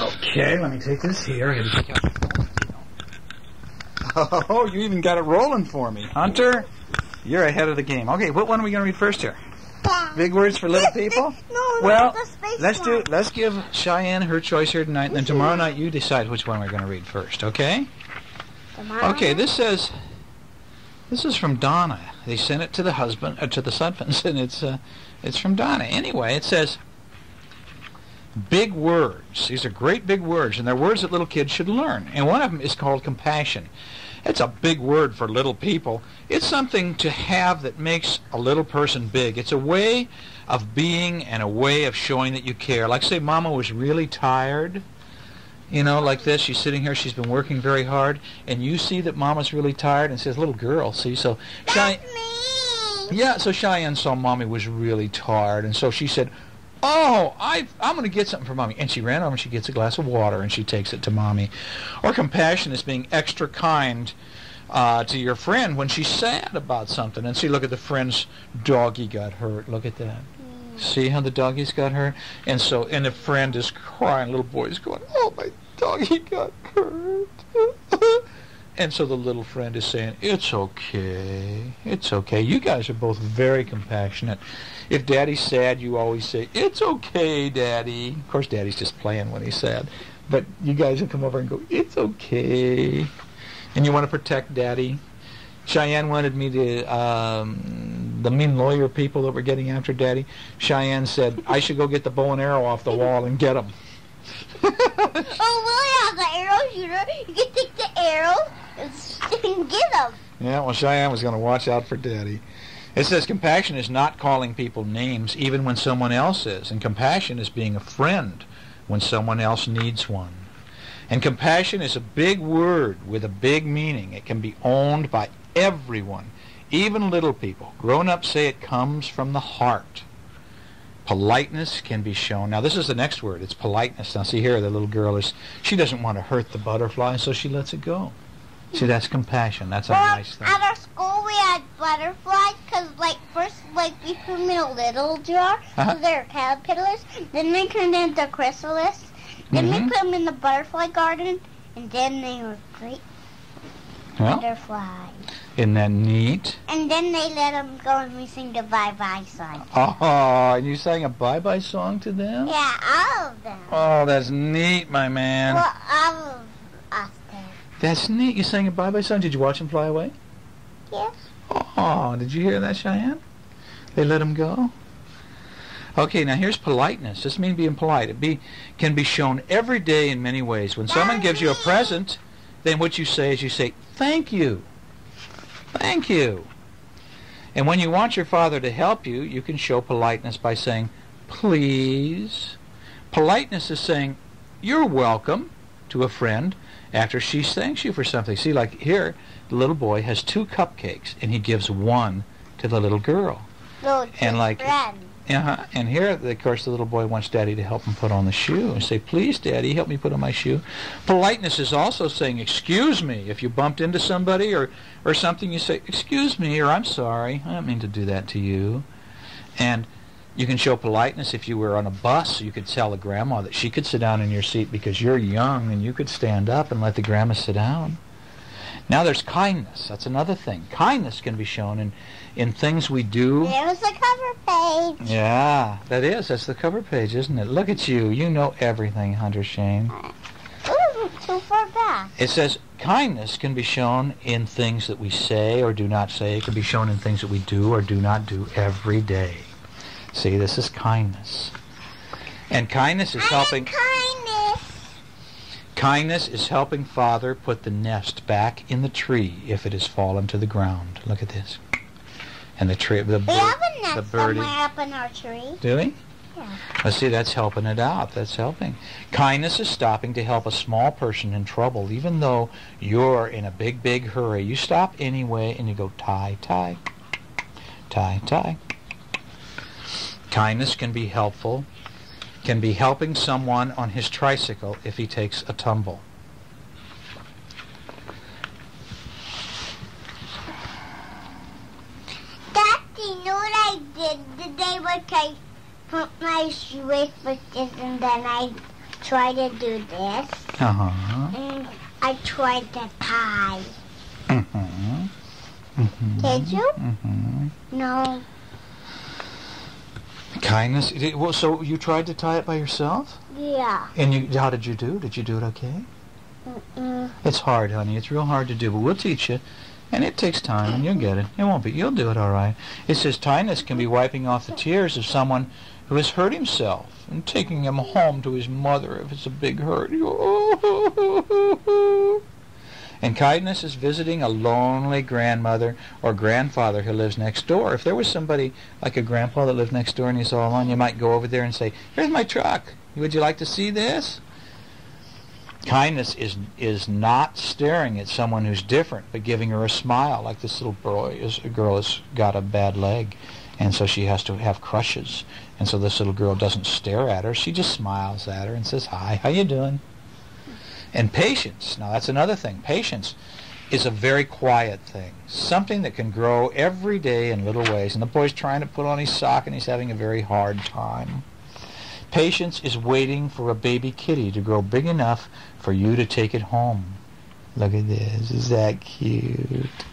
Okay, let me take this here. I gotta take out the phone. Oh, you even got it rolling for me. Hunter, you're ahead of the game. Okay, what one are we going to read first here? Big words for little people? Well, let's give Cheyenne her choice here tonight, and then tomorrow night you decide which one we're going to read first, okay? Okay, this is from Donna. They sent it to the husband, to the Sutphens, and it's from Donna. Anyway, it says, big words. These are great big words, and they're words that little kids should learn. And one of them is called compassion. It's a big word for little people. It's something to have that makes a little person big. It's a way of being and a way of showing that you care. Like, say, Mama was really tired, you know, like this. She's sitting here. She's been working very hard, and you see that Mama's really tired, and says, little girl, see? So That's me. Yeah, so Cheyenne saw Mommy was really tired, and so she said, oh, I'm going to get something for Mommy. And she ran over and she gets a glass of water and she takes it to Mommy. Or compassion is being extra kind to your friend when she's sad about something. And see, look at the friend's doggy got hurt. Look at that. See how the doggies got hurt? And the friend is crying. Little boy's going, oh, my doggy got hurt. And so the little friend is saying, it's okay. It's okay. You guys are both very compassionate. If Daddy's sad, you always say, it's okay, Daddy. Of course, Daddy's just playing when he's sad. But you guys will come over and go, it's okay. And you want to protect Daddy. Cheyenne wanted me to, the mean lawyer people that were getting after Daddy, Cheyenne said, I should go get the bow and arrow off the wall and get them. Oh, Willie has the arrow shooter. You can take the arrow and get them. Yeah, well, Cheyenne was going to watch out for Daddy. It says compassion is not calling people names even when someone else is. And compassion is being a friend when someone else needs one. And compassion is a big word with a big meaning. It can be owned by everyone, even little people. Grown-ups say it comes from the heart. Politeness can be shown. Now, this is the next word. It's politeness. Now, see here, the little girl she doesn't want to hurt the butterfly, so she lets it go. See, that's compassion. That's a nice thing. At our school, we had butterflies because, first, we put them in a little jar, so they're caterpillars. Then they turned into chrysalis. Then we put them in the butterfly garden, and then they were great butterflies. Isn't that neat? And then they let them go, and we sing the bye-bye song. Oh, and you sang a bye-bye song to them? Yeah, all of them. Oh, that's neat, my man. Well, all of us did. That's neat. You sang a bye-bye song. Did you watch them fly away? Yes. Oh, did you hear that, Cheyenne? They let them go? Okay, now here's politeness. This means being polite. It can be shown every day in many ways. When someone gives you a present, then what you say is you say, thank you. Thank you. And when you want your father to help you, you can show politeness by saying, please. Politeness is saying, you're welcome to a friend after she thanks you for something. See, like here, the little boy has 2 cupcakes, and he gives one to the little girl. And here, of course, the little boy wants Daddy to help him put on the shoe and say, please, Daddy, help me put on my shoe. Politeness is also saying, excuse me. If you bumped into somebody or something, you say, excuse me, or I'm sorry. I don't mean to do that to you. And you can show politeness if you were on a bus. You could tell the grandma that she could sit down in your seat because you're young, and you could stand up and let the grandma sit down. Now there's kindness. That's another thing. Kindness can be shown in things we do. There's the cover page. Yeah, that is. That's the cover page, isn't it? Look at you. You know everything, Hunter Shane. Ooh, too far back. It says kindness can be shown in things that we say or do not say. It can be shown in things that we do or do not do every day. See, this is kindness. And kindness is helping... Kindness is helping Father put the nest back in the tree if it has fallen to the ground. Look at this. And the tree, we have a nest somewhere up in our tree. Do we? Yeah. Let's see, that's helping it out. That's helping. Kindness is stopping to help a small person in trouble, even though you're in a big, big hurry. You stop anyway, and you go tie, tie, tie, tie. Kindness can be helpful. Can be helping someone on his tricycle if he takes a tumble. Dad, you know what I did today? I put my shoe with stitches, and then I tried to do this. Uh-huh. And I tried to tie. Mm-hmm. Mm-hmm. Did you? Mm-hmm. No. Kindness. Well, so you tried to tie it by yourself? Yeah. And how did you do? Did you do it okay? Mm-mm. It's hard, honey. It's real hard to do, but we'll teach you. And it takes time, and you'll get it. It won't be. You'll do it all right. It says kindness can be wiping off the tears of someone who has hurt himself and taking him home to his mother if it's a big hurt. And kindness is visiting a lonely grandmother or grandfather who lives next door. If there was somebody like a grandpa that lived next door and he's all alone, you might go over there and say, "Here's my truck. Would you like to see this?" Kindness is not staring at someone who's different, but giving her a smile. Like this little girl has got a bad leg, and so she has to have crutches. And so this little girl doesn't stare at her. She just smiles at her and says, "Hi, how you doing?" And patience. Now that's another thing. Patience is a very quiet thing. Something that can grow every day in little ways. And the boy's trying to put on his sock, and he's having a very hard time. Patience is waiting for a baby kitty to grow big enough for you to take it home. Look at this. Is that cute?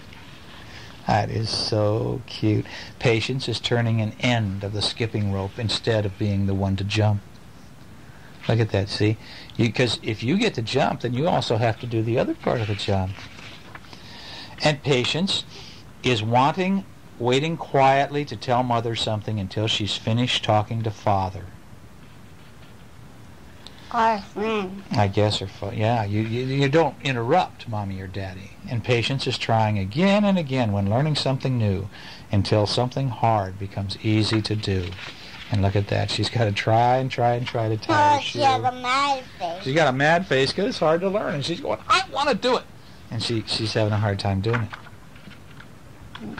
That is so cute. Patience is turning an end of the skipping rope instead of being the one to jump. Look at that, see? Because if you get to jump, then you also have to do the other part of the jump. And patience is waiting quietly to tell Mother something until she's finished talking to Father. Our friend. I guess, yeah, you don't interrupt Mommy or Daddy. And patience is trying again and again when learning something new until something hard becomes easy to do. And look at that. She's got to try and try and try to tie her shoe. She has a mad face. She's got a mad face because it's hard to learn. And she's going, "I want to do it." And she's having a hard time doing it.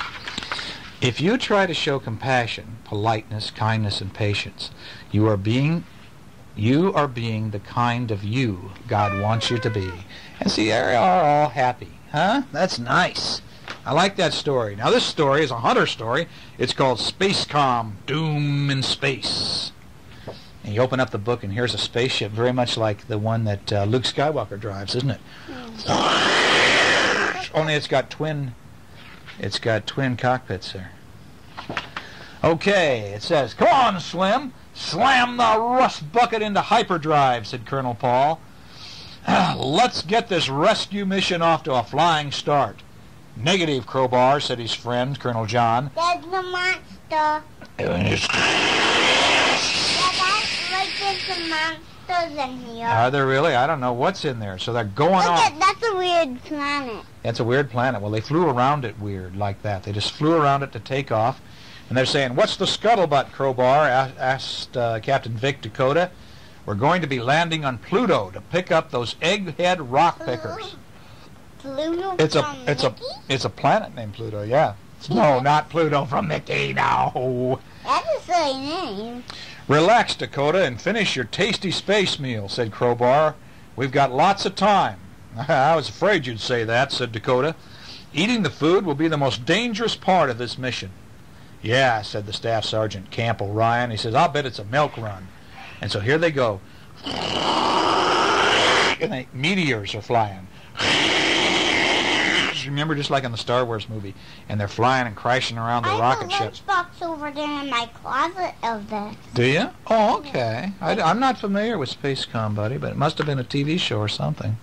If you try to show compassion, politeness, kindness, and patience, you are being the kind of you God wants you to be. And see, they are all happy. Huh? That's nice. I like that story. Now, this story is a hunter story. It's called Starcom, Doom in Space. And you open up the book, and here's a spaceship, very much like the one that Luke Skywalker drives, isn't it? Only it's got twin cockpits there. Okay, it says, "Come on, Slim. Slam the rust bucket into hyperdrive," said Colonel Paul. "Let's get this rescue mission off to a flying start." "Negative, Crowbar," said his friend, Colonel John. There's the monster. There's some monsters in here. Are there really? I don't know what's in there. So they're going on. That's a weird planet. That's a weird planet. Well, they flew around it weird like that. They just flew around it to take off. And they're saying, "What's the scuttlebutt, Crowbar?" asked Captain Vic Dakota. "We're going to be landing on Pluto to pick up those egghead rock pickers." Pluto It's a planet named Pluto, yeah. No, not Pluto from Mickey, no. That's a silly name. "Relax, Dakota, and finish your tasty space meal," said Crowbar. "We've got lots of time." "I was afraid you'd say that," said Dakota. "Eating the food will be the most dangerous part of this mission." "Yeah," said the Staff Sergeant, Camp O'Ryan. He says, "I'll bet it's a milk run." And so here they go. And meteors are flying. Remember, just like in the Star Wars movie. And they're flying and crashing around the rocket ships. I have a lunchbox over there in my closet of this. Do you? Oh, okay. I'm not familiar with Starcom, buddy, but it must have been a TV show or something.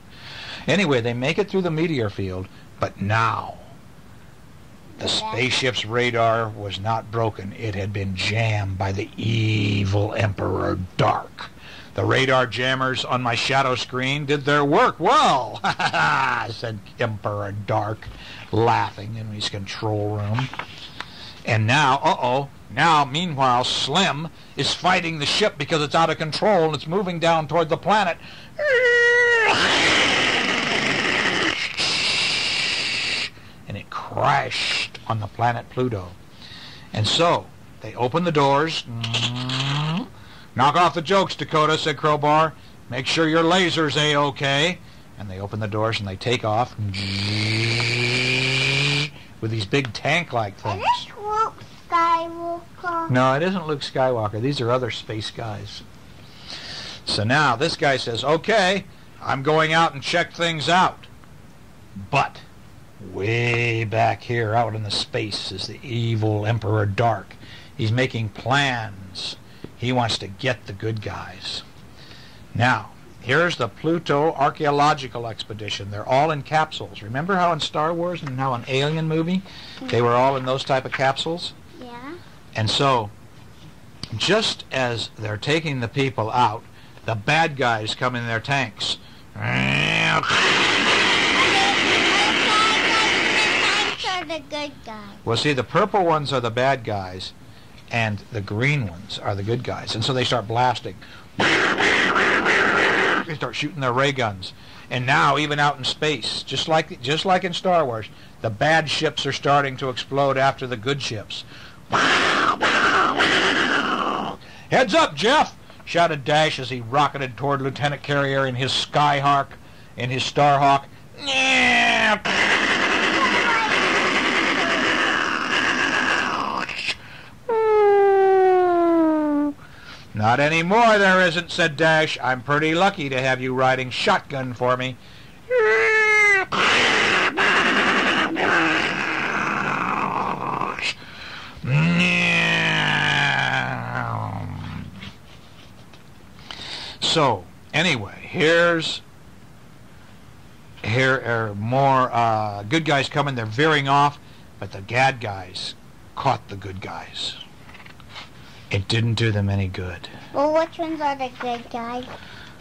Anyway, they make it through the meteor field, but now the spaceship's radar was not broken. It had been jammed by the evil Emperor Dark. "The radar jammers on my shadow screen did their work well," said Emperor Dark, laughing in his control room. And now, meanwhile, Slim is fighting the ship because it's out of control and it's moving down toward the planet. And it crashed on the planet Pluto. And so, they open the doors. "Knock off the jokes, Dakota," said Crowbar. "Make sure your laser's A-OK." And they open the doors and they take off with these big tank-like things. Is this Luke Skywalker? No, it isn't Luke Skywalker. These are other space guys. So now this guy says, okay, I'm going out and check things out. But way back here out in the space is the evil Emperor Dark. He's making plans. He wants to get the good guys. Now, here's the Pluto Archaeological Expedition. They're all in capsules. Remember how in Star Wars and how in Alien movie, they were all in those type of capsules? Yeah. And so, just as they're taking the people out, the bad guys come in their tanks. The good guys. Well, see, the purple ones are the bad guys, and the green ones are the good guys. And so they start blasting. They start shooting their ray guns. And now, even out in space, just like in Star Wars, the bad ships are starting to explode after the good ships. Heads up, Jeff! Shouted Dash as he rocketed toward Lieutenant Carrier in his Skyhawk, in his Starhawk. Not anymore, there isn't, said Dash. I'm pretty lucky to have you riding shotgun for me. So, anyway, here are more good guys coming. They're veering off, but the bad guys caught the good guys. It didn't do them any good. Well, which ones are the good guys?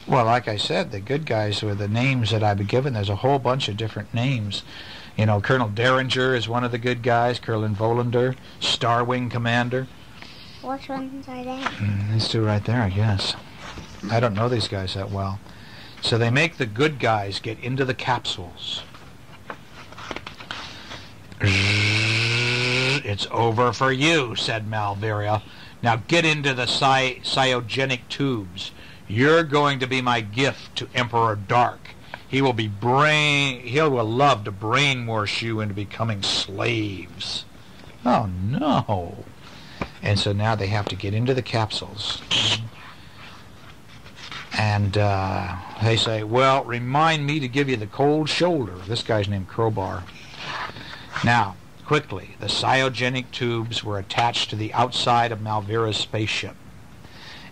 Well, like I said, the good guys were the names that I've been given. There's a whole bunch of different names. You know, Colonel Derringer is one of the good guys. Colonel Volander, Star Wing Commander. Which ones are they? These two right there, I guess. I don't know these guys that well. So they make the good guys get into the capsules. It's over for you, said Malveria. Now get into the cryogenic tubes. You're going to be my gift to Emperor Dark. He will love to brainwash you into becoming slaves. Oh no. And so now they have to get into the capsules. And they say, well, remind me to give you the cold shoulder. This guy's named Crowbar. Now, quickly, the cryogenic tubes were attached to the outside of Malvera's spaceship.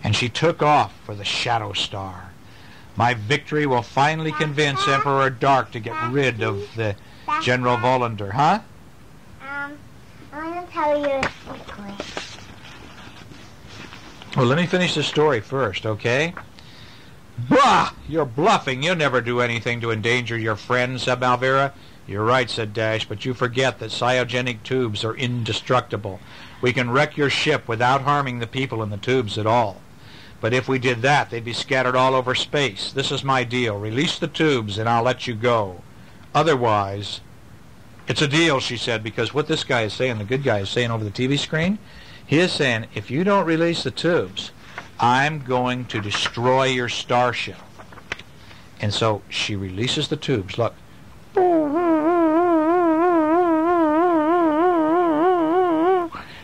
And she took off for the Shadow Star. My victory will finally convince Emperor Dark to get rid of the General Volander. Huh? I want to tell you a secret. Well, let me finish the story first, okay? Bah! You're bluffing. You'll never do anything to endanger your friends, said Malvera. You're right, said Dash, but you forget that cryogenic tubes are indestructible. We can wreck your ship without harming the people in the tubes at all. But if we did that, they'd be scattered all over space. This is my deal. Release the tubes and I'll let you go. Otherwise, it's a deal, she said, because what this guy is saying, the good guy is saying over the TV screen, he is saying, if you don't release the tubes, I'm going to destroy your starship. And so she releases the tubes. Look.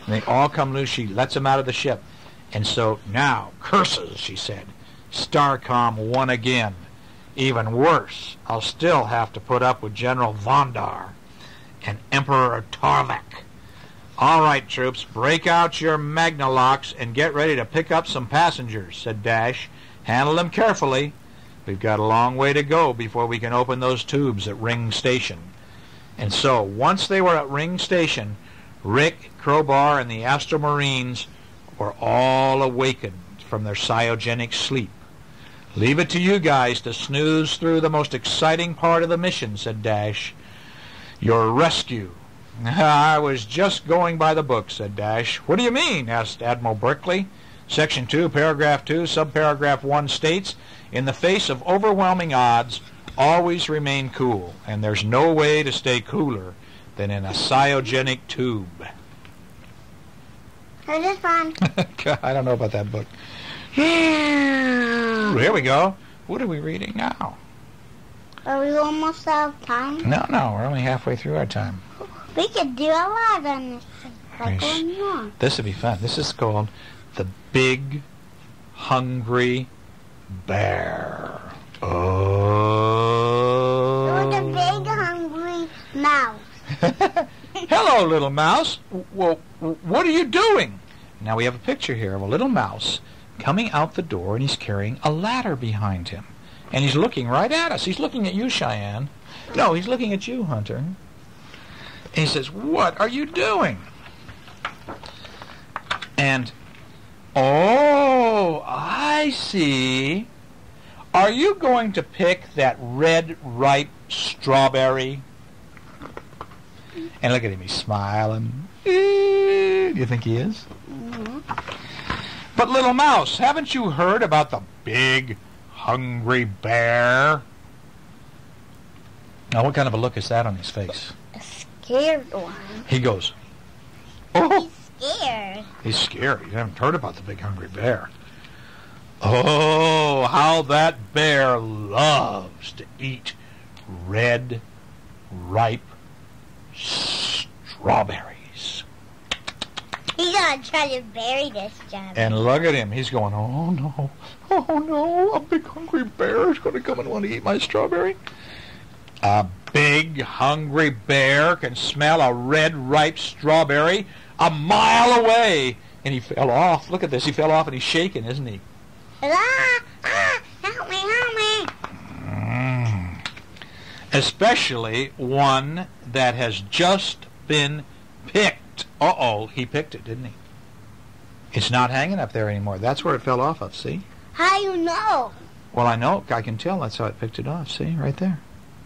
And they all come loose. She lets them out of the ship. And so now, curses, she said. Starcom won again. Even worse, I'll still have to put up with General Vondar and Emperor Tarvek. All right, troops, break out your Magnalocks and get ready to pick up some passengers, said Dash. Handle them carefully. We've got a long way to go before we can open those tubes at Ring Station. And so, once they were at Ring Station, Rick, Crowbar, and the Astro Marines were all awakened from their cryogenic sleep. Leave it to you guys to snooze through the most exciting part of the mission, said Dash. Your rescue. I was just going by the book, said Dash. What do you mean? Asked Admiral Berkeley. Section 2, paragraph 2, subparagraph 1 states, in the face of overwhelming odds, always remain cool, and there's no way to stay cooler than in a cryogenic tube. It is fun. I don't know about that book. Here we go. What are we reading now? Are we almost out of time? No, we're only halfway through our time. We could do a lot on this thing. Like one more. This would be fun. This is called The Big Hungry bear. Oh. It was a big hungry mouse. Hello, little mouse. Well, what are you doing? Now we have a picture here of a little mouse coming out the door, and he's carrying a ladder behind him. And he's looking right at us. He's looking at you, Cheyenne. No, he's looking at you, Hunter. And he says, what are you doing? And, oh, I see. Are you going to pick that red, ripe strawberry? And look at him, he's smiling. Do you think he is? Mm-hmm. But little mouse, haven't you heard about the big, hungry bear? Now, what kind of a look is that on his face? A scared one. He goes, oh. He's scared. He's scared. You haven't heard about the big, hungry bear. Oh, how that bear loves to eat red, ripe strawberries. He's gonna try to bury this strawberry. And look at him. He's going, oh no, a big hungry bear is going to come and want to eat my strawberry. A big hungry bear can smell a red ripe strawberry a mile away. And he fell off. Look at this. He fell off and he's shaking, isn't he? Help me. Especially one that has just been picked. Uh-oh, he picked it, didn't he? It's not hanging up there anymore. That's where it fell off of, see? How do you know? Well, I know. I can tell. That's how it picked it off. See, right there.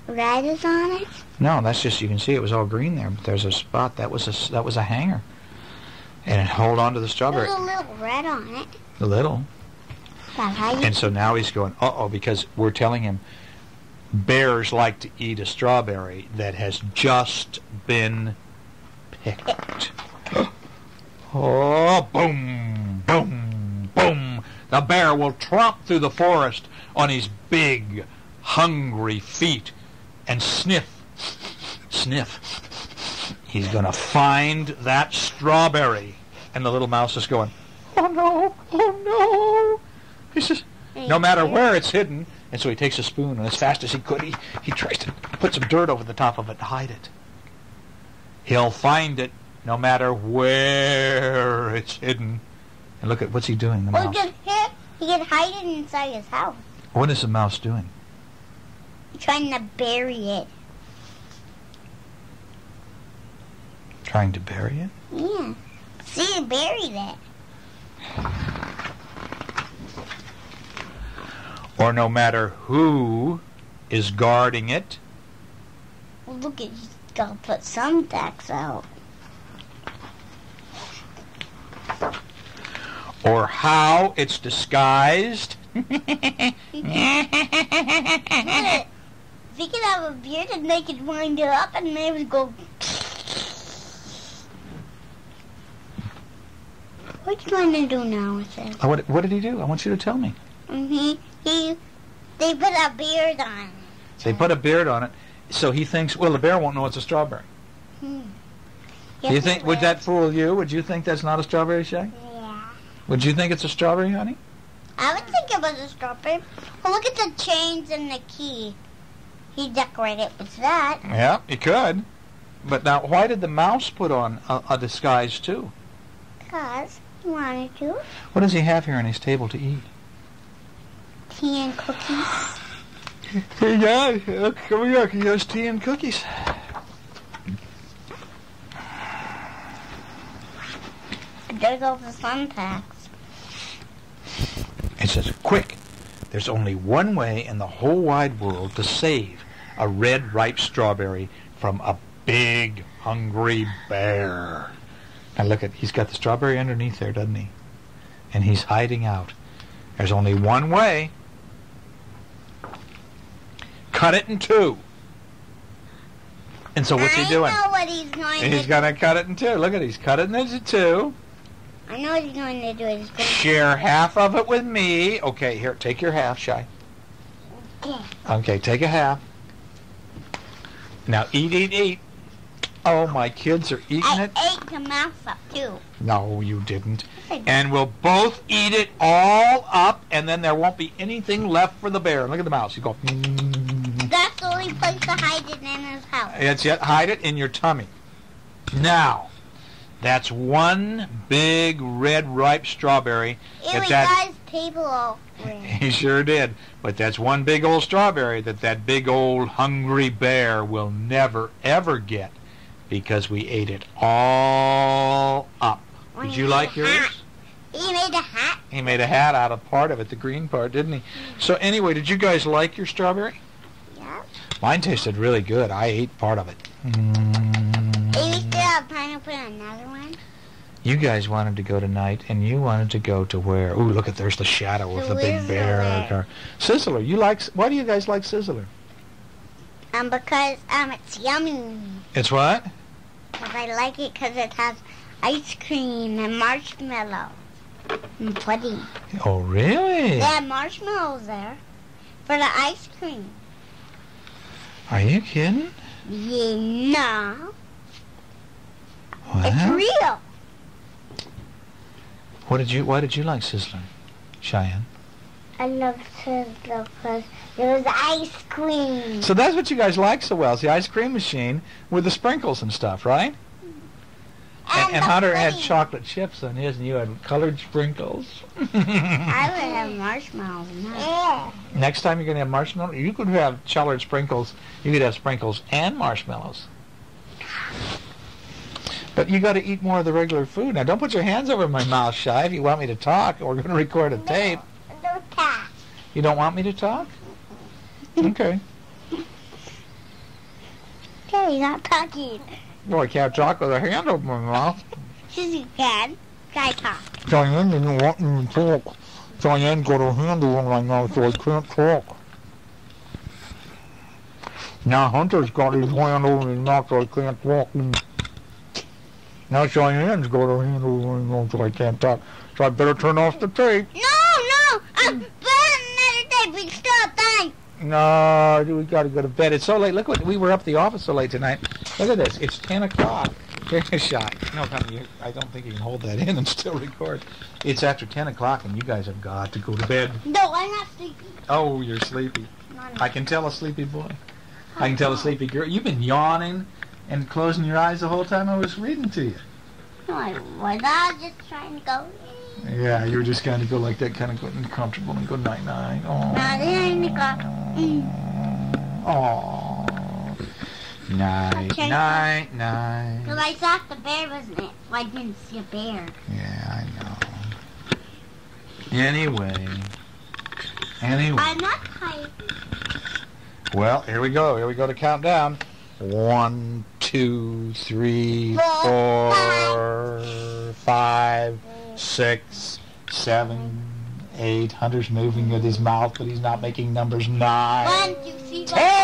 Red is on it? No, that's just, you can see it was all green there, but there's a spot. That was a hanger. And it held on to the strawberry. There's a little red on it. A little. That's how you... And so now he's going, uh-oh, because we're telling him bears like to eat a strawberry that has just been picked. Oh, boom, boom, boom. The bear will tromp through the forest on his big, hungry feet and sniff. He's going to find that strawberry. And the little mouse is going, oh no. He says, no matter where it's hidden. And so he takes a spoon, and as fast as he could, he tries to put some dirt over the top of it to hide it. He'll find it no matter where it's hidden. And look at, what's he doing, the mouse? He can hide it inside his house. What is the mouse doing? Trying to bury it. Trying to bury it? Yeah. See, he buried it. Or no matter who is guarding it. Well, look, he's got to put some decks out. Or how it's disguised. If he could have a beard and they could wind it up and they would go... What are you going to do now with it? What did he do? I want you to tell me. They put a beard on it. They put a beard on it, so he thinks, well, the bear won't know it's a strawberry. Yes, Do you think, would that fool you? Would you think that's not a strawberry, Shay? Yeah. Would you think it's a strawberry, honey? I would think it was a strawberry. Well, look at the chains and the key. He decorated with that. Yeah, he could. But now, why did the mouse put on a disguise, too? Because he wanted to. What does he have here on his table to eat? Tea and cookies. Yeah, look, over here. He has tea and cookies. There's all the sun packs. It says, quick, there's only one way in the whole wide world to save a red, ripe strawberry from a big, hungry bear. Now look he's got the strawberry underneath there, doesn't he? And he's hiding out. There's only one way. Cut it in two. And so what's he doing? I know what he's going to do. He's going to cut it in two. Look he's cut it into two. I know what he's going to do. He's going Share half of it with me. Okay, here, take your half, Shy. to... Okay, take a half. Now eat. Oh, my kids are eating it? I ate the mouse up, too. No, you didn't. And we'll both eat it all up, and then there won't be anything left for the bear. Look at the mouse. You go... That's the only place to hide it in his house. It's yet hide it in your tummy. Now, that's one big red ripe strawberry. It got his table all red. He sure did. But that's one big old strawberry that big old hungry bear will never, ever get because we ate it all up. Did you like yours? He made a hat. He made a hat out of part of it, the green part, didn't he? So anyway, did you guys like your strawberry? Yeah. Mine tasted really good. I ate part of it. Maybe still have time to put another one. You guys wanted to go tonight, and you wanted to go to where? Ooh, look at there's the shadow of the big bear. Sizzler. You like? Why do you guys like Sizzler? Because it's yummy. It's what? Because I like it because it has ice cream and marshmallow and pudding. Oh, really? They have marshmallows there for the ice cream. Are you kidding? Yeah, no. What? It's real. Why did you like Sizzler, Cheyenne? I love Sizzler because there was ice cream. So that's what you guys like so well, is the ice cream machine with the sprinkles and stuff, right? And Hunter had chocolate chips on his, and you had colored sprinkles. I would have marshmallows now. Next time you're going to have marshmallows, you could have colored sprinkles. You could have sprinkles and marshmallows. But you got to eat more of the regular food. Now, don't put your hands over my mouth, Shy, if you want me to talk. We're going to record a tape. No talk. You don't want me to talk? Okay. Okay, he's not talking. Well, I can't talk with a hand over my mouth. Yes, you can. Try talk. Cheyenne didn't want me to talk. Cheyenne got her hand over my mouth, so I can't talk. Now Hunter's got his hand over his mouth, so I can't talk. Now Cheyenne's got her hand over his mouth, so I can't talk. So I better turn off the tape. No! I'm putting another tape. We can still have time. No, we got to go to bed. It's so late. Look what we were up at the office so late tonight. Look at this. It's 10 o'clock. Here's a shot. No, I don't think you can hold that in and still record. It's after 10 o'clock, and you guys have got to go to bed. No, I'm not sleepy. Oh, you're sleepy. No. I can tell a sleepy boy. I can tell a sleepy girl. You've been yawning and closing your eyes the whole time I was reading to you. No, I was not just trying to go. Yeah, you were just kind of go like that, kind of getting comfortable and go night-night. Oh. Oh. Night. Because I thought the bear wasn't it. So I didn't see a bear. Yeah, I know. Anyway. I'm not tired. Well, here we go. Here we go to count down. 1, 2, 3, 4, 5, 6, 7, 8. Hunter's moving with his mouth, but he's not making numbers. 9. 1, 2, 3, 4, 10.